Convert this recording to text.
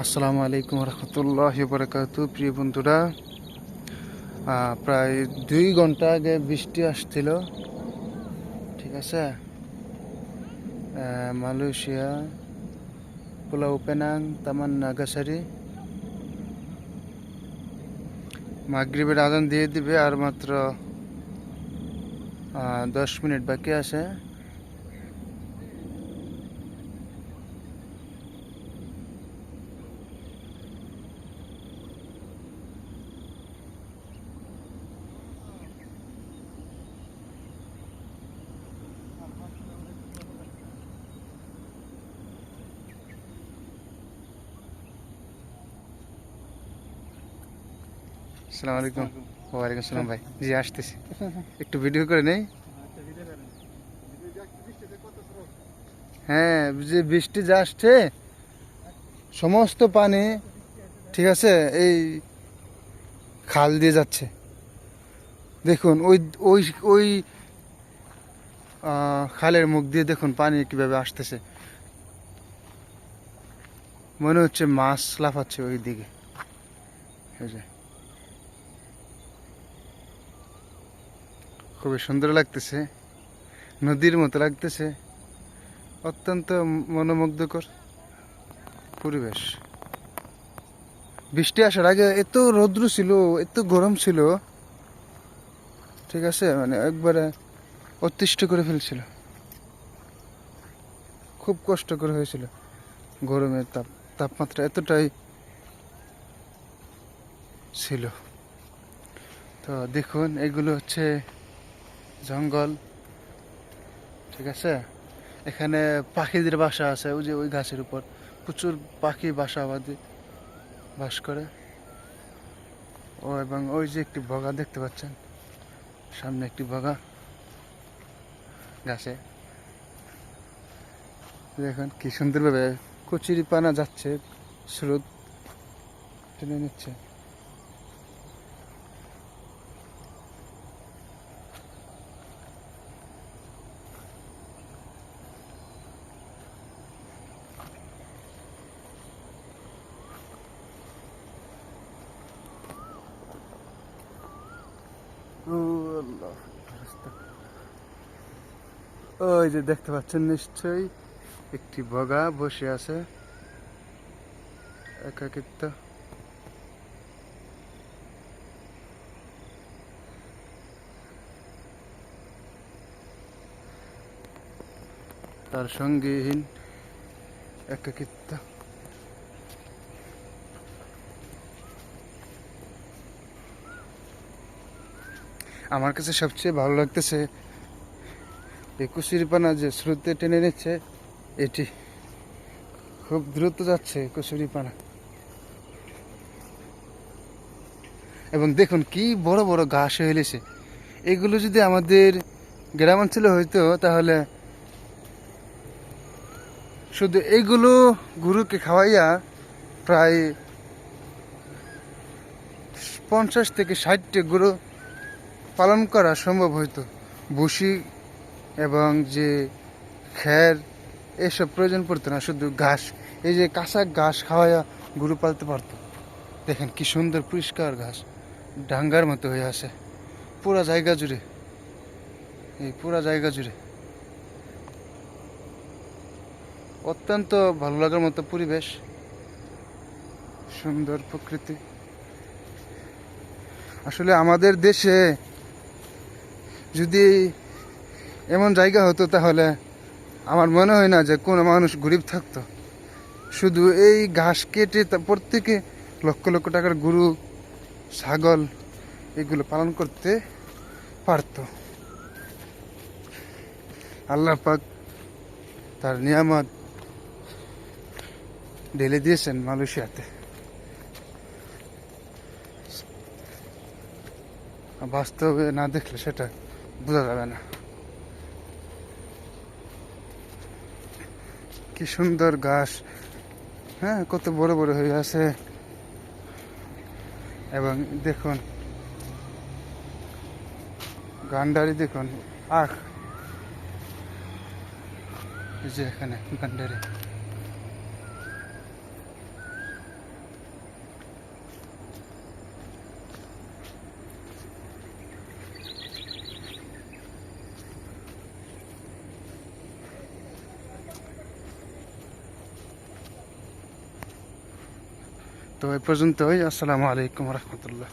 আসসালামু আলাইকুম রহমতুল্লাহি বারাকাতু। প্রিয় বন্ধুরা, প্রায় 2 ঘন্টা আগে বৃষ্টি আসছিল, ঠিক আছে। মালয়েশিয়া, পুলাউ পেনাং, তামান নাগাসারি মাগরিবের আজান দিয়ে দিবে, আর মাত্র 10 মিনিট বাকি আছে। আসসালামু আলাইকুম। ওয়ালাইকুম আসসালাম ভাই। জি, আসতেছি, একটু ভিডিও করে নেই। হ্যাঁ, যে বৃষ্টি যা আসছে, সমস্ত পানি, ঠিক আছে, এই খাল দিয়ে যাচ্ছে। দেখুন ওই ওই ওই খালের মুখ দিয়ে দেখুন পানি কিভাবে আসতেছে। মনে হচ্ছে মাছ লাফাচ্ছে ওই দিকে। এই যে, খুবই সুন্দর লাগতেছে, নদীর মতো লাগতেছে। অত্যন্ত মনোমুগ্ধকর পরিবেশ। বৃষ্টি আসার আগে এত রৌদ্র ছিল, এত গরম ছিল, ঠিক আছে, মানে একবারে অতিষ্ঠ করে ফেলছিল। খুব কষ্টকর হয়েছিল। গরমের তাপমাত্রা এতটাই ছিল। তো দেখুন, এগুলো হচ্ছে জঙ্গল, ঠিক আছে। এখানে পাখিদের বাসা আছে, ওই যে ওই গাছের উপর প্রচুর পাখি বাস করে। এবং ওই যে একটি বগা দেখতে পাচ্ছেন, সামনে একটি বগা গাছে। দেখুন কি সুন্দরভাবে কচুরিপানা যাচ্ছে, স্রোত টেনে নিচ্ছে। ও আল্লাহ, ওই যে দেখতে পাচ্ছেন নিশ্চয়ই, একটি বগা বসে আছে একাকিত্ব। তার সঙ্গীহীন একাকিত্ব। আমার কাছে সবচেয়ে ভালো লাগতেছে এই কচুরিপানা যে স্রোতে টেনে নিচ্ছে, এটি খুব দ্রুত যাচ্ছে কচুরিপানা। এবং দেখুন কি বড় বড় ঘাস হয়ে গেছে। এগুলো যদি আমাদের গ্রামাঞ্চলে হইতো, তাহলে শুধু এইগুলো গরুকে খাওয়াইয়া প্রায় 50 থেকে 60টি গরু পালন করা সম্ভব হইতো। ভুসি এবং যে খ্যার, এসব প্রয়োজন পড়তো না, শুধু ঘাস, এই যে কাঁচা ঘাস খাওয়াইয়া গরু পালতে পারতো। দেখেন কি সুন্দর পরিষ্কার ঘাস, ডাঙ্গার মতো হয়ে আছে পুরা জায়গা জুড়ে। এই পুরা জায়গা জুড়ে অত্যন্ত ভালো লাগার মতো পরিবেশ, সুন্দর প্রকৃতি। আসলে আমাদের দেশে যদি এমন জায়গা হতো, তাহলে আমার মনে হয় না যে কোনো মানুষ গরিব থাকতো। শুধু এই ঘাস কেটে প্রত্যেকে লক্ষ লক্ষ টাকার গরু, ছাগল এগুলো পালন করতে পারত। আল্লাহ পাক তার নিয়ামত ঢেলে দিয়েছেন মালয়েশিয়াতে। বাস্তবে না দেখলে সেটা বোঝা যাবে না। কি সুন্দর ঘাস, হ্যাঁ, কত বড় বড় হয়ে আছে। এবং দেখুন গান্ডারি, দেখুন আখ, এই যে এখানে গান্ডারি। তো এই পর্যন্তই। আসসালামু আলাইকুম রহমতুল্লাহ।